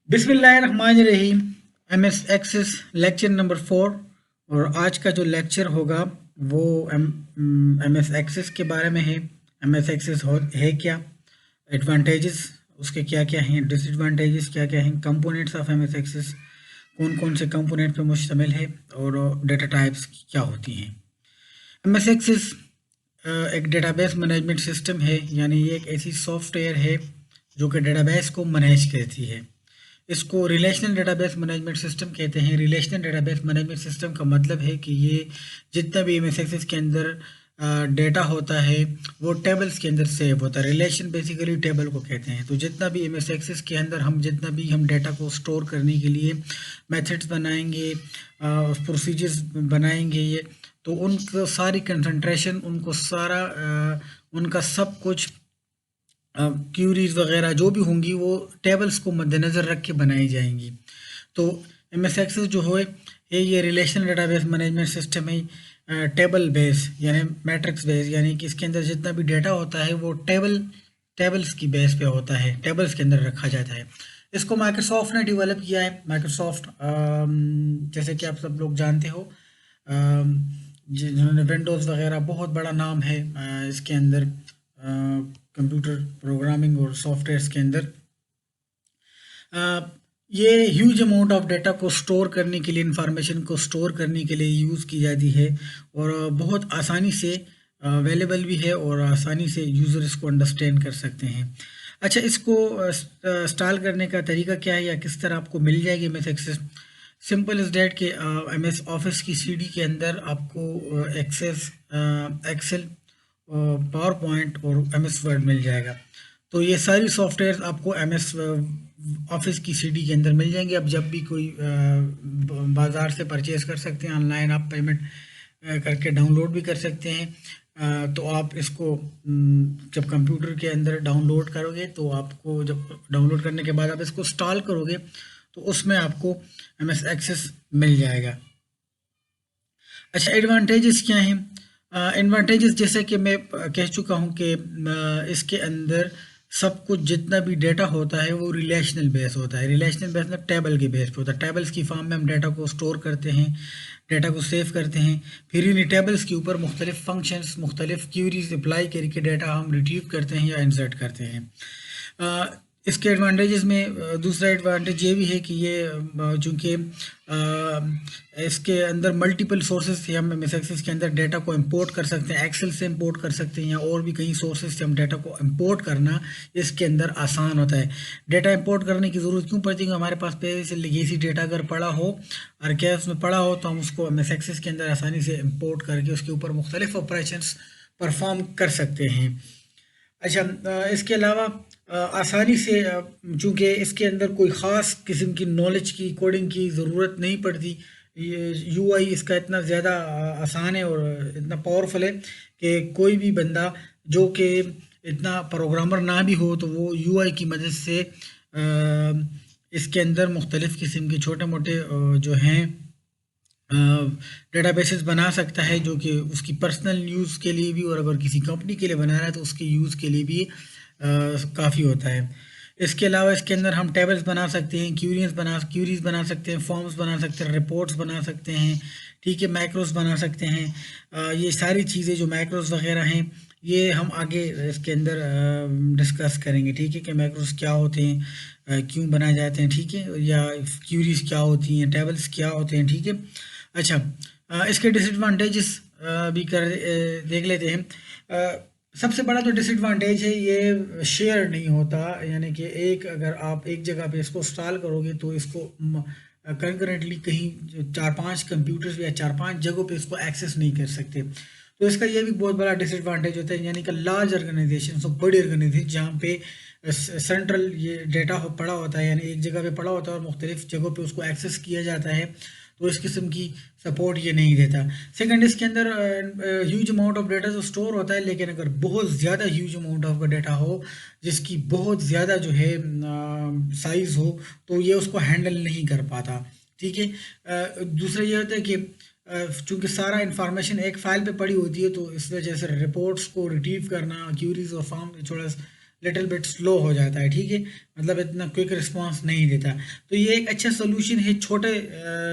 बिस्मिल्लाहिर्रहमानिर्रहीम। M S Access lecture number 4। और आज का जो लेक्चर होगा वो एम एस एक्सेस के बारे में है। एम एस एक्सेस है क्या, एडवांटेजेस उसके क्या क्या हैं, डिसएडवांटेजेस क्या क्या हैं, components of M S Access कौन कौन से कंपोनेंट पे मुश्तमिल है, और डेटा टाइप्स क्या होती हैं। एम एस एक्सेस एक डेटाबेस मैनेजमेंट सिस्टम है, यानी ये एक ऐसी सॉफ्टवेयर है जो कि डेटाबेस को मैनेज करती है। इसको रिलेशनल डेटाबेस मैनेजमेंट सिस्टम कहते हैं। रिलेशनल डेटाबेस मैनेजमेंट सिस्टम का मतलब है कि ये जितना भी एमएस एक्सेस के अंदर डेटा होता है वो टेबल्स के अंदर सेव होता है। रिलेशन बेसिकली टेबल को कहते हैं। तो जितना भी एमएस एक्सेस के अंदर हम डेटा को स्टोर करने के लिए मेथड्स बनाएंगे, प्रोसीजर्स बनाएंगे, ये तो उनको सारी कंसंट्रेशन, उनको सारा उनका सब कुछ क्यूरीज वगैरह जो भी होंगी वो टेबल्स को मद्देनज़र रख के बनाई जाएंगी। तो एम एस एक्सेस जो ये रिलेशनल डेटाबेस मैनेजमेंट सिस्टम है, टेबल बेस यानी मैट्रिक्स बेस, यानी कि इसके अंदर जितना भी डेटा होता है वो टेबल्स की बेस पे होता है, टेबल्स के अंदर रखा जाता है। इसको माइक्रोसॉफ्ट ने डेवलप किया है। माइक्रोसॉफ्ट जैसे कि आप सब लोग जानते हो, जिन्होंने विंडोज़ वगैरह, बहुत बड़ा नाम है इसके अंदर कंप्यूटर प्रोग्रामिंग और सॉफ्टवेयर्स के अंदर। ये ह्यूज अमाउंट ऑफ डेटा को स्टोर करने के लिए, इंफॉर्मेशन को स्टोर करने के लिए यूज़ की जाती है, और बहुत आसानी से अवेलेबल भी है, और आसानी से यूज़र इसको अंडरस्टैंड कर सकते हैं। अच्छा, इसको इंस्टॉल करने का तरीका क्या है या किस तरह आपको मिल जाएगी M S Access? Simple is that के एम एस ऑफिस की सीडी के अंदर आपको एक्सेस, एक्सेल, पावर पॉइंट और एम एस वर्ड मिल जाएगा। तो ये सारी सॉफ्टवेयर आपको एम एस ऑफिस की सीडी के अंदर मिल जाएंगे। अब जब भी कोई बाज़ार से परचेज़ कर सकते हैं, ऑनलाइन आप पेमेंट करके डाउनलोड भी कर सकते हैं। तो आप इसको जब कंप्यूटर के अंदर डाउनलोड करोगे, तो आपको जब डाउनलोड करने के बाद आप इसको इंस्टॉल करोगे तो उसमें आपको एम एस एक्सेस मिल जाएगा। अच्छा, एडवांटेजेस क्या हैं? एडवांटेजेस जैसे कि मैं कह चुका हूँ कि इसके अंदर सब कुछ जितना भी डेटा होता है वो रिलेशनल बेस होता है। रिलेशनल बेस मतलब टेबल के बेस पे होता है। टेबल्स की फॉर्म में हम डेटा को स्टोर करते हैं, डेटा को सेव करते हैं, फिर इन टेबल्स के ऊपर मुख्तलिफ फंक्शंस, मुख्तलिफ क्यूरीज अप्लाई करके डेटा हम रिट्रीव करते हैं या इंसर्ट करते हैं। इसके एडवांटेजेस में दूसरा एडवांटेज ये भी है कि ये चूँकि इसके अंदर मल्टीपल सोर्सेज से हम एम एस एक्सेस के अंदर डेटा को इंपोर्ट कर सकते हैं। एक्सेल से इंपोर्ट कर सकते हैं या और भी कई सोर्सेज से हम डेटा को इंपोर्ट करना इसके अंदर आसान होता है। डेटा इंपोर्ट करने की ज़रूरत क्यों पड़ती है? क्योंकि हमारे पास पहले से लेगेसी डेटा अगर पड़ा हो, आर्काइव्स में पड़ा हो, तो हम उसको एम एस एक्सेस के अंदर आसानी से इंपोर्ट करके उसके ऊपर मुख्तलिफ ऑपरेशंस परफॉर्म कर सकते हैं। अच्छा, इसके अलावा आसानी से, चूँकि इसके अंदर कोई ख़ास किस्म की नॉलेज की, कोडिंग की ज़रूरत नहीं पड़ती। ये यूआई इसका इतना ज़्यादा आसान है और इतना पावरफुल है कि कोई भी बंदा जो कि इतना प्रोग्रामर ना भी हो तो वो यूआई की मदद से इसके अंदर मुख्तलिफ़ किस्म के छोटे मोटे जो हैं डेटाबेसेस बना सकता है, जो कि उसकी पर्सनल यूज़ के लिए भी, और अगर किसी कंपनी के लिए बना रहा है तो उसके यूज़ के लिए भी काफ़ी होता है। इसके अलावा इसके अंदर हम टेबल्स बना सकते हैं, क्यूरीज बना सकते हैं, फॉर्म्स बना सकते हैं, रिपोर्ट्स बना सकते हैं, ठीक है, मैक्रोस बना सकते हैं। ये सारी चीज़ें जो मैक्रोस वगैरह हैं ये हम आगे इसके अंदर डिस्कस करेंगे, ठीक है, कि मैक्रोस क्या होते हैं, क्यों बनाए जाते हैं, ठीक है, या क्यूरीज क्या होती हैं, टेबल्स क्या होते हैं, ठीक है। अच्छा, इसके डिसएडवांटेजेस भी देख लेते हैं। सबसे बड़ा जो डिसएडवांटेज है ये शेयर नहीं होता, यानी कि अगर आप एक जगह पे इसको इंस्टॉल करोगे तो इसको कंकरेंटली कहीं 4-5 कंप्यूटर्स या 4-5 जगहों पे इसको एक्सेस नहीं कर सकते। तो इसका ये भी बहुत बड़ा डिसएडवांटेज होता है, यानी कि लार्ज ऑर्गेनाइजेशन, तो बड़ी ऑर्गेनाइजेशन जहाँ पे सेंट्रल ये डेटा पड़ा होता है, यानी एक जगह पे पड़ा होता है और मुख्तलिफ जगहों पे उसको एक्सेस किया जाता है, तो इस किस्म की सपोर्ट ये नहीं देता। सेकंड, इसके अंदर ह्यूज अमाउंट ऑफ डेटा जो स्टोर होता है, लेकिन अगर बहुत ज़्यादा ह्यूज अमाउंट ऑफ डेटा हो जिसकी बहुत ज़्यादा जो है साइज़ हो, तो ये उसको हैंडल नहीं कर पाता, ठीक है। दूसरा ये होता है कि चूँकि सारा इंफॉर्मेशन एक फ़ाइल पे पड़ी होती है, तो इस वजह से रिपोर्ट्स को रिट्रीव करना, क्यूरीज और फॉर्म थोड़ा लिटिल बिट स्लो हो जाता है, ठीक है, मतलब इतना क्विक रिस्पांस नहीं देता। तो ये एक अच्छा सोल्यूशन है छोटे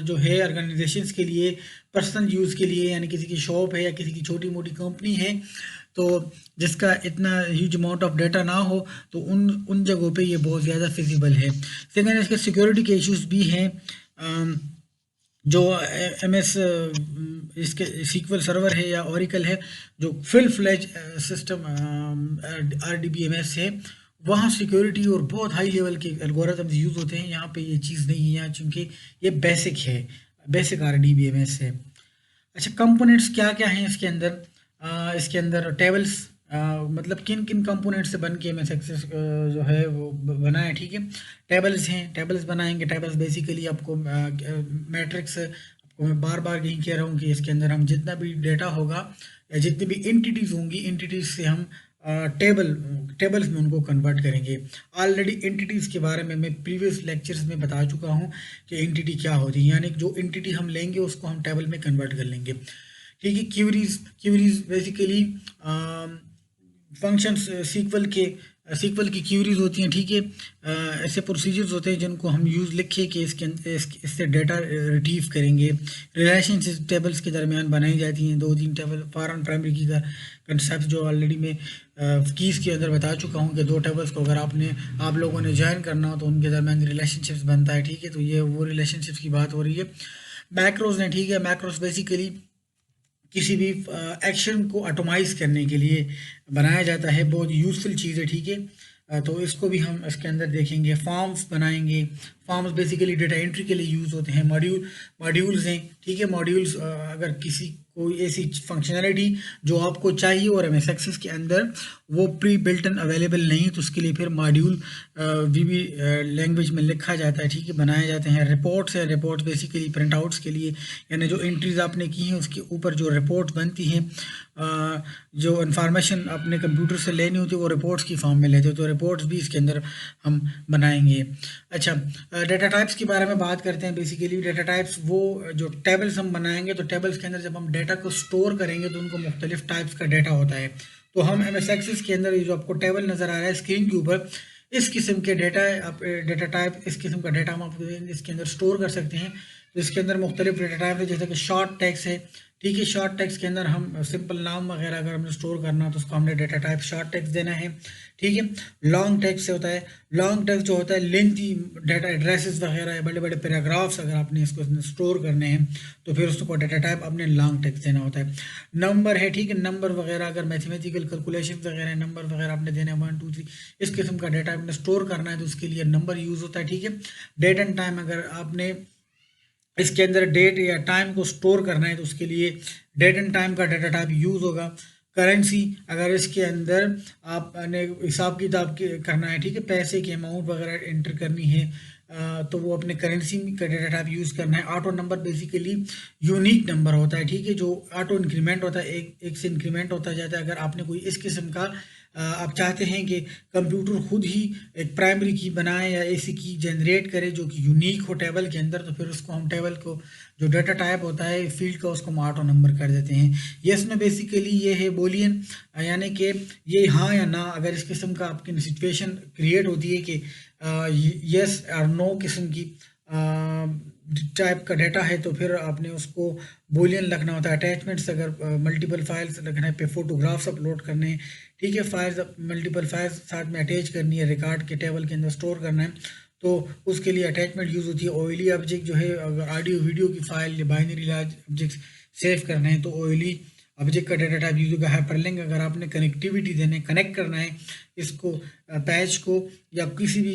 जो है ऑर्गेनाइजेशंस के लिए, पर्सनल यूज़ के लिए, यानी किसी की शॉप है या किसी की छोटी मोटी कंपनी है तो जिसका इतना ह्यूज अमाउंट ऑफ डाटा ना हो, तो उन जगहों पे ये बहुत ज़्यादा फिजिबल है। सेकेंड, इसके सिक्योरिटी के इश्यूज भी हैं। जो एम एस इसके सीक्वल सर्वर है या ओरिकल है, जो फुल फ्लेज सिस्टम RDBMS है, वहाँ सिक्योरिटी और बहुत हाई लेवल के एल्गोरिथम्स यूज़ होते हैं। यहाँ पे ये चीज़ नहीं है यहाँ, चूँकि ये बेसिक है, बेसिक RDBMS है। अच्छा, कंपोनेंट्स क्या क्या हैं इसके अंदर? इसके अंदर टेबल्स, मतलब किन किन कंपोनेंट से बन के एम एस एक्सेस जो है वो बना है, ठीक है। टेबल्स हैं, टेबल्स बनाएंगे। टेबल्स बेसिकली आपको मैट्रिक्स, आपको मैं बार बार यही कह रहा हूँ कि इसके अंदर हम जितना भी डेटा होगा या जितनी भी एंटिटीज होंगी, एंटिटीज से हम टेबल्स में उनको कन्वर्ट करेंगे। ऑलरेडी एंटिटीज़ के बारे में मैं प्रीवियस लेक्चर्स में बता चुका हूँ कि एंटिटी क्या होती है, यानी जो एंटिटी हम लेंगे उसको हम टेबल में कन्वर्ट कर लेंगे, ठीक है। क्यूरीज बेसिकली फंक्शंस सीक्वल की क्यूरीज होती हैं, ठीक है। ऐसे प्रोसीजर्स होते हैं जिनको हम यूज़ लिखे कि इससे डेटा रिट्रीव करेंगे। रिलेशनशिप टेबल्स के दरमियान बनाई जाती हैं 2-3 टेबल। फॉरेन प्राइमरी की का कंसेप्ट जो ऑलरेडी मैं कीज़ के अंदर बता चुका हूँ कि 2 टेबल्स को अगर आप लोगों ने ज्वाइन करना हो तो उनके दरमियान रिलेशनशिप्स बनता है, ठीक है। तो ये वो रिलेशनशिप्स की बात हो रही है। मैक्रोज ने, ठीक है, मैक्रोज बेसिकली किसी भी एक्शन को ऑटोमाइज करने के लिए बनाया जाता है, बहुत यूज़फुल चीज़ है, ठीक है। तो इसको भी हम इसके अंदर देखेंगे। फॉर्म्स बनाएंगे। फॉर्म्स बेसिकली डेटा एंट्री के लिए यूज़ होते हैं। मॉड्यूल्स हैं, ठीक है। मॉड्यूल्स अगर किसी कोई ऐसी फंक्शनैलिटी जो आपको चाहिए और एम एस एक्सेस के अंदर वो प्री बिल्टन अवेलेबल नहीं, तो उसके लिए फिर मॉड्यूल VB लैंग्वेज में लिखा जाता है, ठीक है, बनाए जाते हैं। रिपोर्ट्स है, रिपोर्ट्स बेसिकली प्रिंट आउट्स के लिए, यानी जो एंट्रीज आपने की हैं उसके ऊपर जो रिपोर्ट बनती हैं, जो इन्फॉर्मेशन अपने कंप्यूटर से लेनी होती है वो रिपोर्ट्स की फॉर्म में लेते हो, तो रिपोर्ट्स भी इसके अंदर हम बनाएंगे। अच्छा, डेटा टाइप्स के बारे में बात करते हैं। बेसिकली डेटा टाइप्स वो जो टेबल्स हम बनाएंगे, तो टेबल्स के अंदर जब हम डेटा को स्टोर करेंगे तो उनको मुख्तलिफ टाइप्स का डेटा होता है। तो हम MS एक्सेस के अंदर ये जो आपको टेबल नज़र आ रहा है स्क्रीन के ऊपर, इस किस्म के डेटा, आप डेटा टाइप, इस किस्म का डेटा हम आपको इसके अंदर स्टोर कर सकते हैं। तो इसके अंदर मुख्तलिफ डेटा टाइप है, जैसे कि शॉर्ट टेक्स्ट है, ठीक है। शॉर्ट टेक्स्ट के अंदर हम सिंपल नाम वगैरह अगर हमें स्टोर करना हो तो उसको हमने डेटा टाइप शॉर्ट टेक्स्ट देना है, ठीक है। लॉन्ग टेक्स्ट से होता है, लॉन्ग टेक्स्ट जो होता है लेंथी डेटा एड्रेसेस वगैरह है, बड़े बड़े पैराग्राफ्स अगर आपने इसको स्टोर करने हैं तो फिर उसको डेटा टाइप आपने लॉन्ग टेक्स्ट देना होता है। नंबर है, ठीक है, नंबर वगैरह अगर मैथमेटिकल कैलकुलेशन वगैरह नंबर वगैरह आपने देने 1 2 3 इस किस्म का डेटा आपने स्टोर करना है तो उसके लिए नंबर यूज़ होता है, ठीक है। डेट एंड टाइम, अगर आपने इसके अंदर डेट या टाइम को स्टोर करना है तो उसके लिए डेट एंड टाइम का डेटा टाइप यूज़ होगा। करेंसी, अगर इसके अंदर आपने हिसाब किताब करना है, ठीक है, पैसे की अमाउंट वगैरह एंटर करनी है, तो वो अपने करेंसी का डेटा टाइप यूज़ करना है। Auto number basically unique number होता है, ठीक है, जो ऑटो इंक्रीमेंट होता है, एक से इंक्रीमेंट होता जाता है। अगर आपने कोई इस किस्म का आप चाहते हैं कि कंप्यूटर खुद ही एक प्राइमरी की बनाए या ऐसी की जनरेट करे जो कि यूनिक हो टेबल के अंदर, तो फिर उसको हम टेबल को जो डाटा टाइप होता है फील्ड का उसको हम ऑटो नंबर कर देते हैं। यस में बेसिकली ये है बोलियन, यानी कि ये हाँ या ना, अगर इस किस्म का आपकी सिचुएशन क्रिएट होती है कि यस और नो किस्म की टाइप का डाटा है तो फिर आपने उसको बोलियन लिखना होता है। अटैचमेंट्स, अगर मल्टीपल फाइल्स लिखना है, पे फोटोग्राफ्स अपलोड करने हैं, ठीक है, फाइल्स मल्टीपल फाइल्स साथ में अटैच करनी है, रिकॉर्ड के टेबल के अंदर स्टोर करना है, तो उसके लिए अटैचमेंट यूज़ होती है। ऑयली ऑब्जेक्ट जो है, अगर ऑडियो वीडियो की फाइल या बाइनरी ऑब्जेक्ट सेव करने हैं तो ऑयली ऑब्जेक्ट का डेटा टाइप यूज होगा। हाइपरलिंक, अगर आपने कनेक्टिविटी देने, कनेक्ट करना है इसको पैच को या किसी भी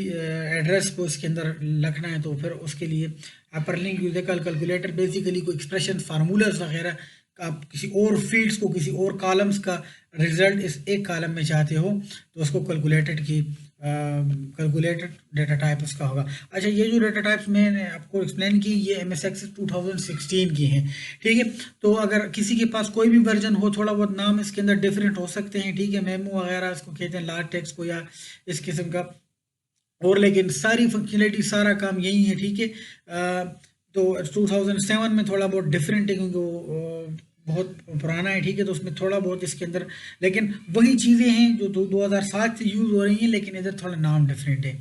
एड्रेस को इसके अंदर रखना है तो फिर उसके लिए हाइपरलिंक यूज है। कैलकुलेटर बेसिकली कोई एक्सप्रेशन फार्मूलाज वगैरह आप किसी और फील्ड्स को, किसी और कॉलम्स का रिजल्ट इस एक कॉलम में चाहते हो तो उसको कैलकुलेटेड डेटा टाइप उसका होगा। अच्छा, ये जो डेटा टाइप्स मैंने आपको एक्सप्लेन की ये MS एक्सेस 2016 की हैं, ठीक है। तो अगर किसी के पास कोई भी वर्जन हो, थोड़ा बहुत नाम इसके अंदर डिफरेंट हो सकते हैं, ठीक है, मेमो वगैरह इसको कहते हैं, लार्ज टेक्स्ट को या इस किस्म का, और लेकिन सारी फंक्शनलिटी, सारा काम यही है, ठीक है। तो 2007 में थोड़ा बहुत डिफरेंट है क्योंकि वो बहुत पुराना है, ठीक है, तो उसमें थोड़ा बहुत इसके अंदर, लेकिन वही चीज़ें हैं जो 2007 से यूज़ हो रही हैं, लेकिन इधर थोड़ा नाम डिफरेंट है।